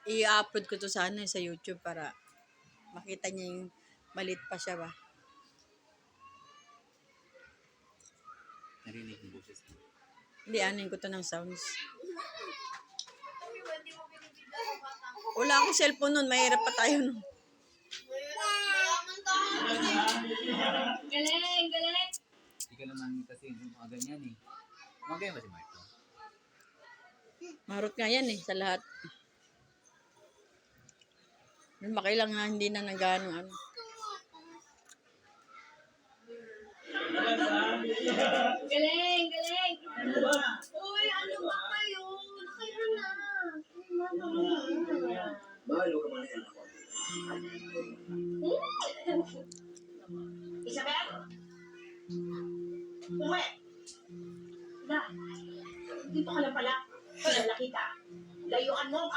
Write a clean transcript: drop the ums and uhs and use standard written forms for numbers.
I-upload ko to sa sa YouTube para makita niya yung malit pa siya ba. Narinig yung boses mo. Hindi, anin ko to ng sounds. Wala akong cellphone nun. Mahirap pa tayo nun. Galing, galing. Hindi ka naman kasi mga ganyan eh. Mga ganyan ba si Marco? Marot nga yan sa lahat. Makailang na hindi na nagano ano. Galing, galing. Uy, ano ba kayo? Nakaya na. Mahalo ka man yan ako. Isabel? Uwe! Na, dito ka lang pala. Kilala kita. Layuan mo